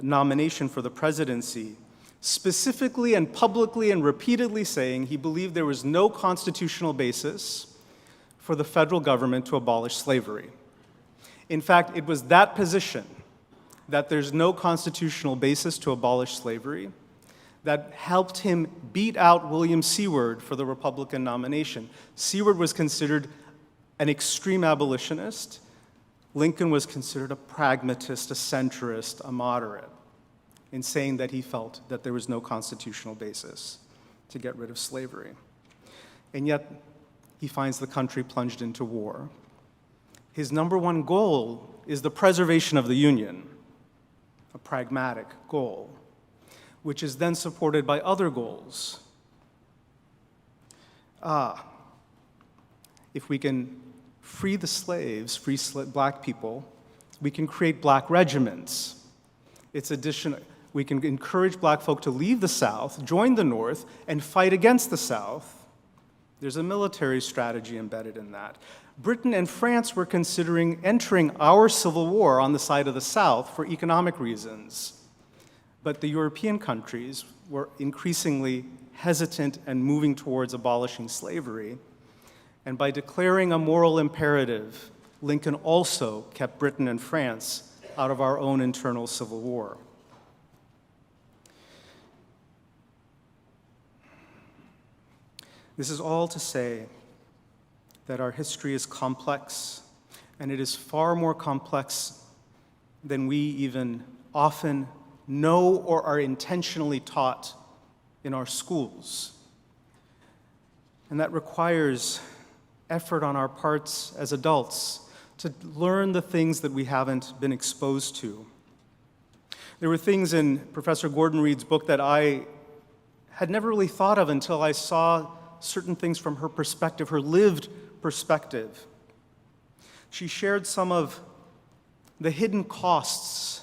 S6: nomination for the presidency, specifically and publicly and repeatedly saying he believed there was no constitutional basis for the federal government to abolish slavery. In fact, it was that position, that there's no constitutional basis to abolish slavery, that helped him beat out William Seward for the Republican nomination. Seward was considered an extreme abolitionist. Lincoln was considered a pragmatist, a centrist, a moderate, in saying that he felt that there was no constitutional basis to get rid of slavery. And yet, he finds the country plunged into war. His number one goal is the preservation of the Union, a pragmatic goal, which is then supported by other goals. If we can free the slaves, black people, we can create black regiments. We can encourage black folk to leave the South, join the North, and fight against the South There's a military strategy embedded in that. Britain and France were considering entering our civil war on the side of the South for economic reasons. But the European countries were increasingly hesitant and moving towards abolishing slavery. And by declaring a moral imperative, Lincoln also kept Britain and France out of our own internal civil war. This is all to say that our history is complex, and it is far more complex than we even often know or are intentionally taught in our schools. And that requires effort on our parts as adults to learn the things that we haven't been exposed to. There were things in Professor Gordon Reed's book that I had never really thought of until I saw certain things from her perspective, her lived perspective. She shared some of the hidden costs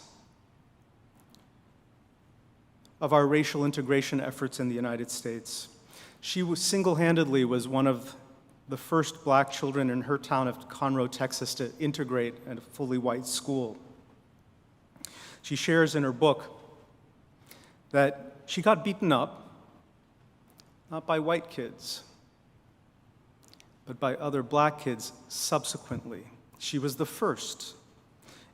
S6: of our racial integration efforts in the United States. She single-handedly was one of the first black children in her town of Conroe, Texas, to integrate at a fully white school. She shares in her book that she got beaten up, not by white kids, but by other black kids subsequently. She was the first.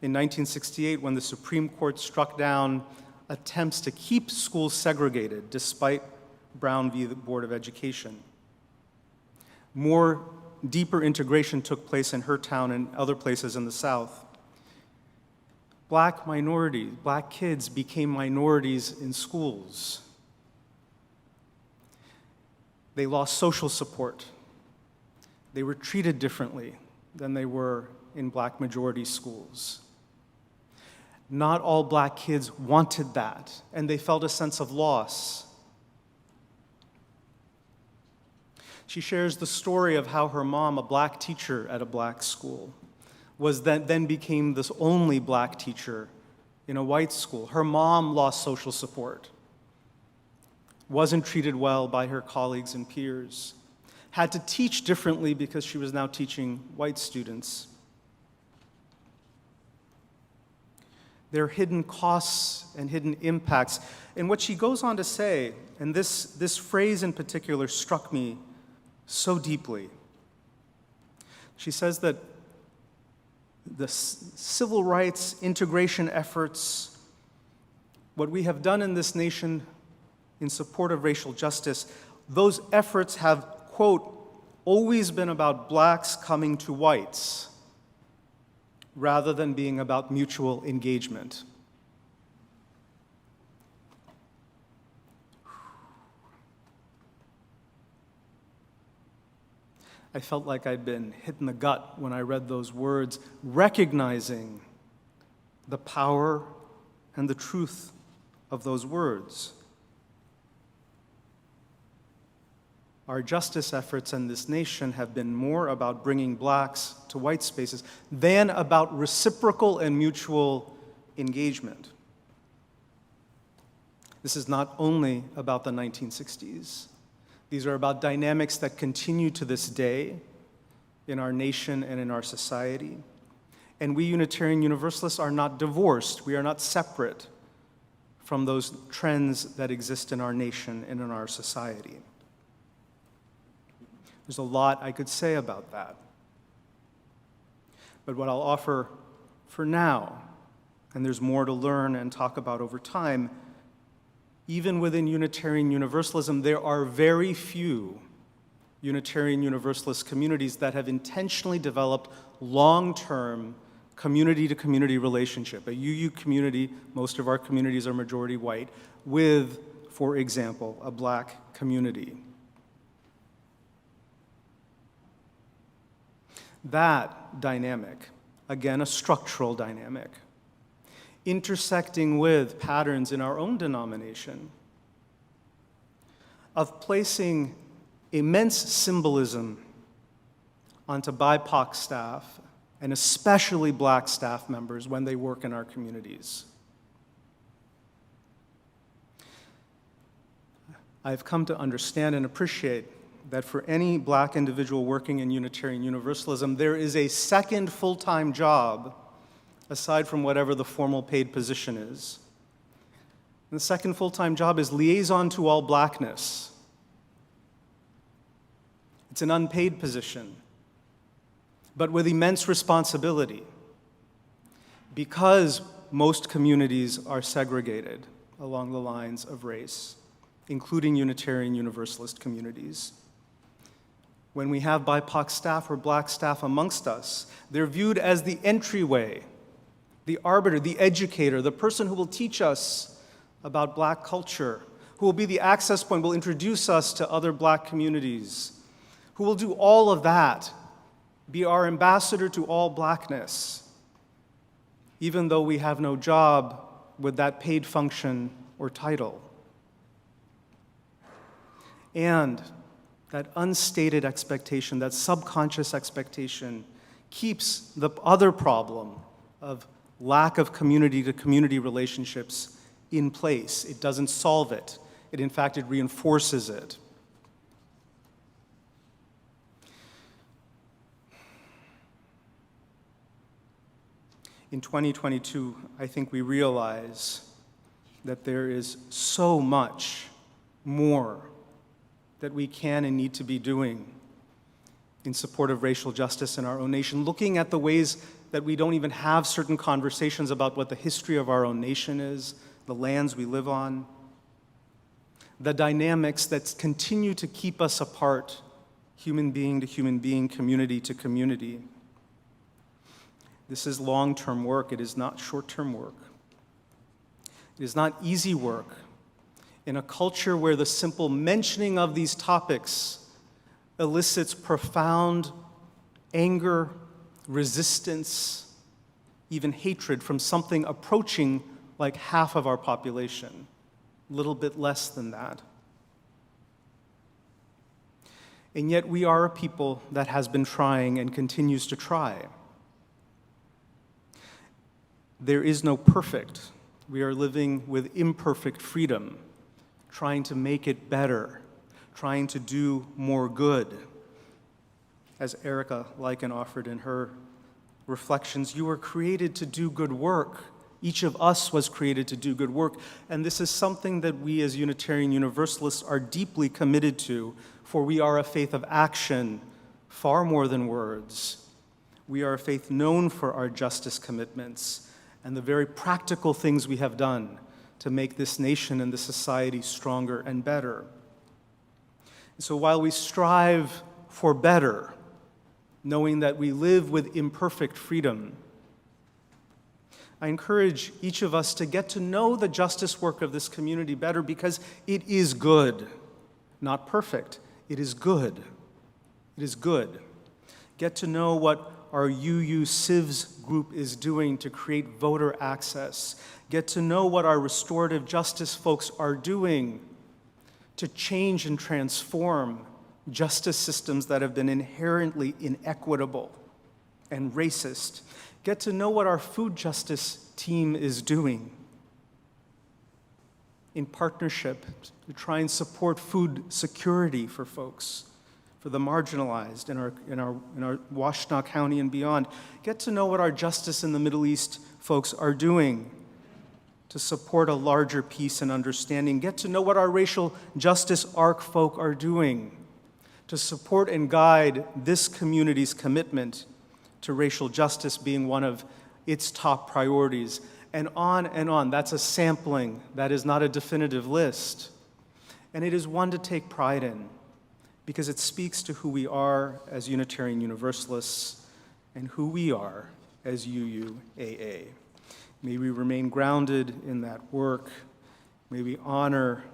S6: In 1968, when the Supreme Court struck down attempts to keep schools segregated despite Brown v. the Board of Education. More deeper integration took place in her town and other places in the South. Black kids became minorities in schools. They lost social support. They were treated differently than they were in black majority schools. Not all black kids wanted that, and they felt a sense of loss. She shares the story of how her mom, a black teacher at a black school, then became this only black teacher in a white school. Her mom lost social support, wasn't treated well by her colleagues and peers, had to teach differently because she was now teaching white students. There are hidden costs and hidden impacts. And what she goes on to say, and this phrase in particular struck me so deeply. She says that the civil rights integration efforts, what we have done in this nation in support of racial justice, those efforts have, quote, always been about blacks coming to whites rather than being about mutual engagement. I felt like I'd been hit in the gut when I read those words, recognizing the power and the truth of those words. Our justice efforts in this nation have been more about bringing blacks to white spaces than about reciprocal and mutual engagement. This is not only about the 1960s. These are about dynamics that continue to this day in our nation and in our society. And we Unitarian Universalists are not divorced. We are not separate from those trends that exist in our nation and in our society. There's a lot I could say about that. But what I'll offer for now, and there's more to learn and talk about over time, even within Unitarian Universalism, there are very few Unitarian Universalist communities that have intentionally developed long-term community-to-community relationship. A UU community, most of our communities are majority white, with, for example, a black community. That dynamic, again, a structural dynamic, intersecting with patterns in our own denomination of placing immense symbolism onto BIPOC staff, and especially black staff members when they work in our communities. I've come to understand and appreciate that for any Black individual working in Unitarian Universalism, there is a second full-time job aside from whatever the formal paid position is. And the second full-time job is liaison to all Blackness. It's an unpaid position, but with immense responsibility, because most communities are segregated along the lines of race, including Unitarian Universalist communities. When we have BIPOC staff or Black staff amongst us, they're viewed as the entryway, the arbiter, the educator, the person who will teach us about Black culture, who will be the access point, will introduce us to other Black communities, who will do all of that, be our ambassador to all Blackness, even though we have no job with that paid function or title. And that unstated expectation, that subconscious expectation, keeps the other problem of lack of community-to-community relationships in place. It doesn't solve it. In fact, it reinforces it. In 2022, I think we realize that there is so much more that we can and need to be doing in support of racial justice in our own nation, looking at the ways that we don't even have certain conversations about what the history of our own nation is, the lands we live on, the dynamics that continue to keep us apart, human being to human being, community to community. This is long-term work. It is not short-term work. It is not easy work in a culture where the simple mentioning of these topics elicits profound anger, resistance, even hatred from something approaching like half of our population, a little bit less than that. And yet we are a people that has been trying and continues to try. There is no perfect. We are living with imperfect freedom, trying to make it better, trying to do more good. As Erica Lycan offered in her reflections, you were created to do good work. Each of us was created to do good work, and this is something that we as Unitarian Universalists are deeply committed to, for we are a faith of action, far more than words. We are a faith known for our justice commitments and the very practical things we have done to make this nation and this society stronger and better. And so while we strive for better, knowing that we live with imperfect freedom, I encourage each of us to get to know the justice work of this community better, because it is good, not perfect. It is good. It is good. Get to know what our UU Civs group is doing to create voter access. Get to know what our restorative justice folks are doing to change and transform justice systems that have been inherently inequitable and racist. Get to know what our food justice team is doing in partnership to try and support food security for folks, for the marginalized in our Washtenaw County and beyond. Get to know what our Justice in the Middle East folks are doing to support a larger peace and understanding. Get to know what our racial justice ARC folk are doing to support and guide this community's commitment to racial justice being one of its top priorities. And on and on. That's a sampling. That is not a definitive list. And it is one to take pride in, because it speaks to who we are as Unitarian Universalists and who we are as UUAA. May we remain grounded in that work. May we honor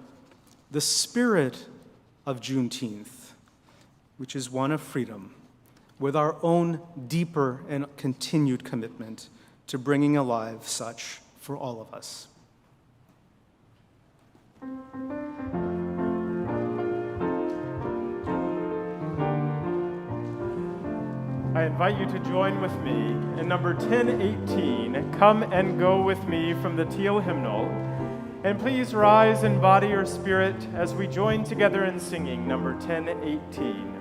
S6: the spirit of Juneteenth, which is one of freedom, with our own deeper and continued commitment to bringing alive such for all of us.
S1: I invite you to join with me in number 1018, Come and Go With Me from the Teal Hymnal, And please rise in body or spirit as we join together in singing number 1018.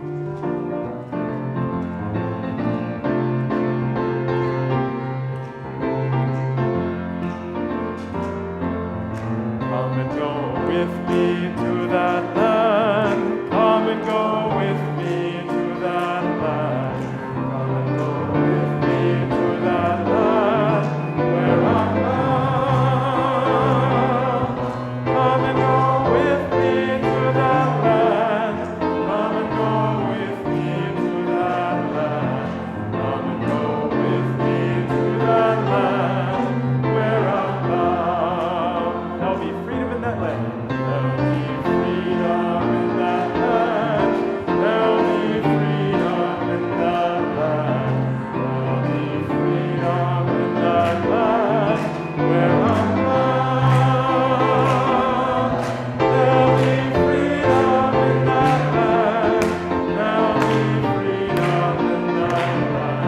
S1: Come and go with me to that land. Come and go with me to that land. Come and go with me to that land where I'm bound. Come and go with me to that land. Come and go with me to that land. Come and go with me to that land where I'm bound. There'll be freedom in that land. There'll be freedom in that land. There'll be freedom in that land. There'll be freedom in that land where I'm bound. There'll be freedom in that land. There'll be freedom in that land.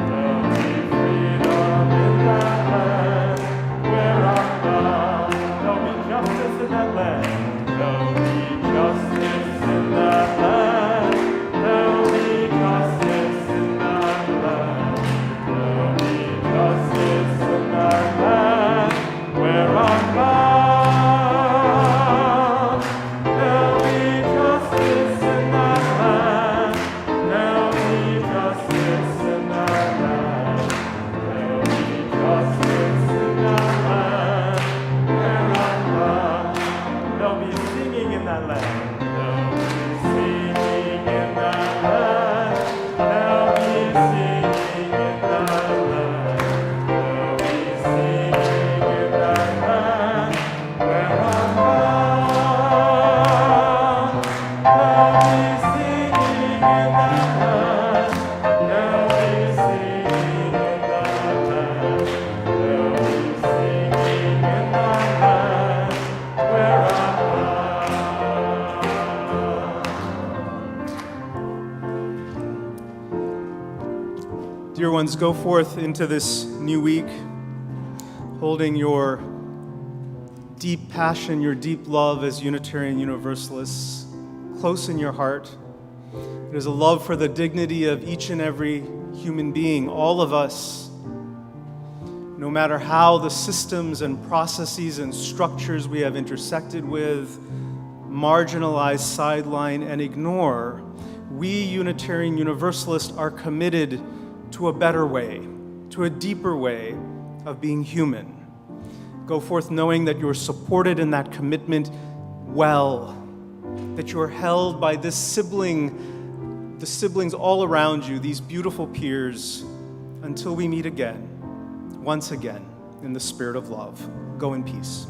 S1: There'll be freedom in that land where I'm bound. There'll be justice in that land. There'll be justice in that land. There'll be justice in that land. There'll be justice in that land where I'm bound. There'll be justice in that land. There'll be justice in that land. There'll be justice in that land where I'm bound. There'll be singing in that land. There'll be singing in that land. There'll be singing in that land. There'll be singing in that land where I'm bound. There'll be singing in that land. There'll be singing in that land. There'll be singing in that land where I'm bound.
S6: Dear ones, go forth into this new week holding your deep passion, your deep love as Unitarian Universalists close in your heart. It is a love for the dignity of each and every human being, all of us. No matter how the systems and processes and structures we have intersected with, marginalize, sideline, and ignore, we Unitarian Universalists are committed to a better way, to a deeper way of being human. Go forth knowing that you're supported in that commitment well, that you're held by the siblings all around you, these beautiful peers, until we meet again, once again, in the spirit of love. Go in peace.